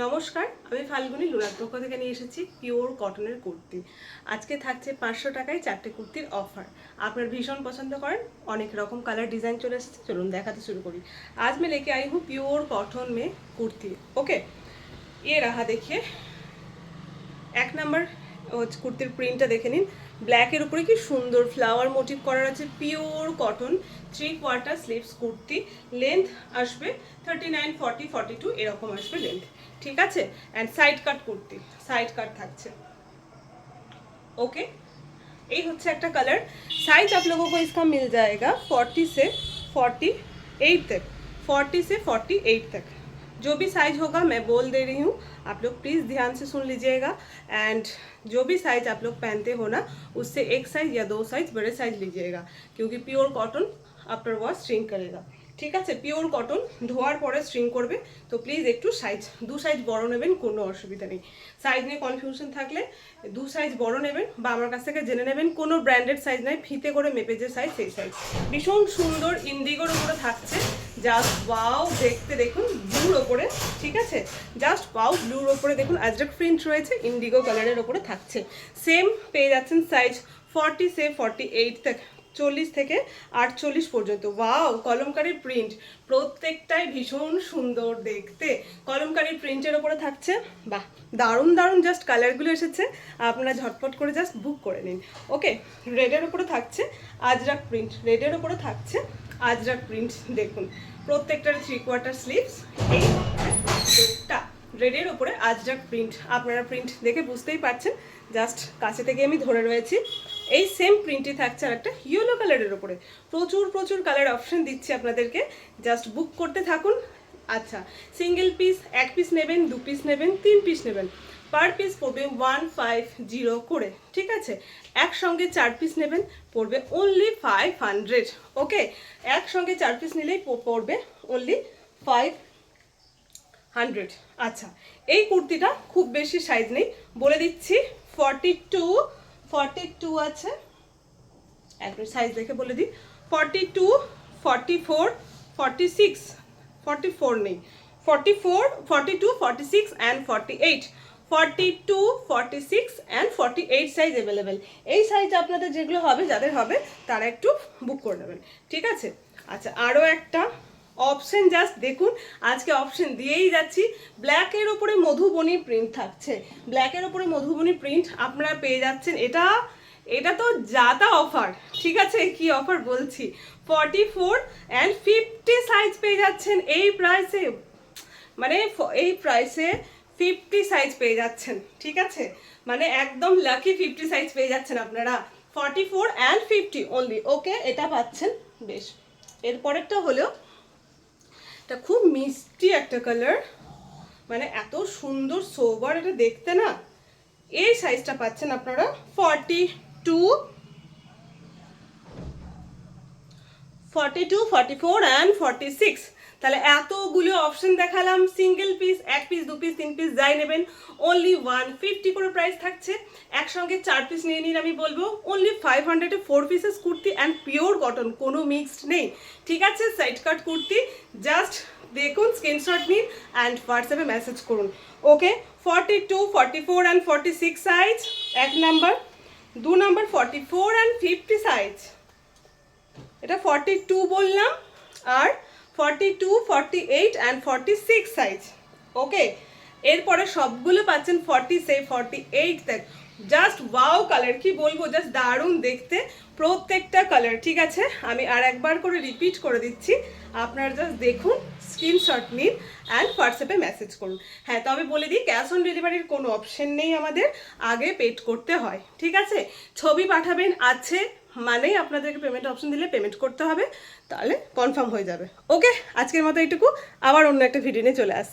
নমস্কার, আমি ফাল্গুনী লুনার পক্ষ থেকে নিয়ে এসেছি পিওর কটনের কুর্তি। আজকে থাকছে 500 টাকায় 4টে কুর্তির অফার। আপনার ভীষণ পছন্দ করেন, অনেক রকম কালার ডিজাइन চলে এসেছে। চলুন দেখাতে শুরু করি। आज मैं लेके आई हूँ प्योर कॉटन में कुर्ती। ओके, ये रहा देखिए। এক নাম্বার কুর্তির প্রিন্টটা দেখে নিন। ব্ল্যাকের উপরে কি সুন্দর ফ্লাওয়ার মোটিভ করার আছে। Pure cotton 3/4 sleeves kurti. Length আসবে 39, 40, 42 এরকম আসবে লেন্থ। ঠিক আছে, and side cut kurti, side কাট থাকছে। ओके, এই হচ্ছে একটা কালার। साइज आप लोगों को इसका मिल जाएगा 40 से 48 तक, 40 से 48 तक। जो भी साइज होगा मैं बोल दे रही हूँ, आप लोग प्लीज़ ध्यान से सुन लीजिएगा। एंड जो भी साइज आप लोग पहनते हो ना, उससे एक साइज या 2 साइज बड़े साइज लीजिएगा, क्योंकि pure cotton after wash shrink करेगा। ঠিক আছে, পিওর কটন ধোয়ার পরে স্ট্রিং করবে, তো প্লিজ একটু সাইজ 2 সাইজ বড় নেবেন, কোনো অসুবিধা নেই। সাইজ নিয়ে কনফিউশন থাকলে 2 সাইজ বড় নেবেন বা আমার কাছ থেকে জেনে নেবেন। কোনো ব্র্যান্ডেড সাইজ নাই, ফিতে করে মেপে যে সাইজ সেই সাইজ। ভীষণ সুন্দর ইন্ডিগোর উপরে থাকছে। জাস্ট ওয়াও, দেখতে দেখুন ব্লুর ওপরে। ঠিক আছে, জাস্ট ওয়াও, ব্লুর ওপরে দেখুন আজরাক প্রিন্ট রয়েছে, ইন্ডিগো কালারের ওপরে থাকছে। সেম পেয়ে যাচ্ছেন সাইজ 40 से 48 तक, 40 থেকে 48 পর্যন্ত। ওয়াও, কলমকারী প্রিন্ট, প্রত্যেকটাই ভীষণ সুন্দর দেখতে। কলমকারী প্রিন্টের ওপরে থাকছে। বাহ, দারুণ দারুণ জাস্ট কালারগুলো এসেছে, আপনারা ঝটপট করে জাস্ট বুক করে নিন। ওকে, রেডের ওপরে থাকছে আজরাক প্রিন্ট, রেডের ওপরে থাকছে আজরাক প্রিন্ট। দেখুন প্রত্যেকটার 3/4 স্লিভস, এই একটা রেডের ওপরে আজরাক প্রিন্ট। আপনারা প্রিন্ট দেখে বুঝতেই পারছেন, জাস্ট কাছে থেকে আমি ধরে রয়েছি। এই সেম প্রিন্টই থাকছে আর একটা ইয়েলো কালারের ওপরে। প্রচুর প্রচুর কালার অপশন দিচ্ছি আপনাদেরকে, জাস্ট বুক করতে থাকুন। আচ্ছা, সিঙ্গেল পিস, 1 পিস নেবেন, 2 পিস নেবেন, 3 পিস নেবেন, পার পিস পড়বে 150 করে। ঠিক আছে, একসঙ্গে 4 পিস নেবেন, পড়বে অনলি 500। ওকে, একসঙ্গে 4 পিস নিলেই পড়বে অনলি 500। আচ্ছা, এই কুর্তিটা খুব বেশি সাইজ নেই, বলে দিচ্ছি 42 আছে। একটু সাইজ দেখে বলে দিই, 42, 44, 46, 44 নেই, 44, 42, 46 অ্যান্ড 48, 42, 46 অ্যান্ড 48 সাইজ অ্যাভেলেবেল। এই সাইজ আপনাদের যেগুলো হবে, যাদের হবে তারা একটু বুক করে নেবেন। ঠিক আছে, আচ্ছা আরও একটা অপশন জাস্ট দেখুন, আজকে অপশন দিয়েই যাচ্ছি। ব্ল্যাকের ওপরে মধুবনী প্রিন্ট থাকছে, ব্ল্যাকের ওপরে মধুবনী প্রিন্ট আপনারা পেয়ে যাচ্ছেন। এটা তো যাতা অফার। ঠিক আছে, কি অফার বলছি, 44 অ্যান্ড 50 সাইজ পেয়ে যাচ্ছেন এই প্রাইসে। মানে এই প্রাইসে 50 সাইজ পেয়ে যাচ্ছেন। ঠিক আছে, মানে একদম লাকি 50 সাইজ পেয়ে যাচ্ছেন আপনারা। 44 অ্যান্ড 50 অনলি। ওকে, এটা পাচ্ছেন। বেশ, এরপরেরটা হলো, এটা খুব মিষ্টি একটা কালার, মানে এত সুন্দর সোবার এটা দেখতে না। এই সাইজটা পাচ্ছেন আপনারা 42, 44 অ্যান্ড 46। তাহলে এতগুলো অপশন দেখালাম। Single piece, 1 piece, 2 piece, 3 piece যাই নেবেন, অনলি 150 করে প্রাইস থাকছে। একসঙ্গে 4 পিস নিয়ে নিন, আমি বলবো অনলি 500-এ 4 pieces kurti and pure cotton, কোনো মিক্সড নেই। ঠিক আছে, সাইড কাট কুর্তি, জাস্ট দেখুন, স্ক্রিনশট নিন অ্যান্ড হোয়াটসঅ্যাপে মেসেজ করুন। ওকে, 42, 44 অ্যান্ড 46 সাইজ এক নাম্বার। 2 নাম্বার 44 অ্যান্ড 50 সাইজ, এটা 42 বললাম, আর 42, 48 অ্যান্ড 46 সাইজ। ওকে, এরপরে সবগুলো পাচ্ছেন 40 से 48 तक। জাস্ট ওয়াও কালার, কি বলবো, জাস্ট দারুণ দেখতে প্রত্যেকটা কালার। ঠিক আছে, আমি আর একবার করে রিপিট করে দিচ্ছি, আপনারা জাস্ট দেখুন, স্ক্রিনশট নিন অ্যান্ড হোয়াটসঅ্যাপে মেসেজ করুন। হ্যাঁ, তবে বলে দিই, ক্যাশ অন ডেলিভারির কোনো অপশন নেই আমাদের, আগে পেড করতে হয়। ঠিক আছে, ছবি পাঠাবেন আছে মানেই আপনাদেরকে পেমেন্ট অপশন দিলে পেমেন্ট করতে হবে, তাহলে কনফার্ম হয়ে যাবে। ওকে, আজকের মতো এইটুকু, আবার অন্য একটা ভিডিও নিয়ে চলে আসছি।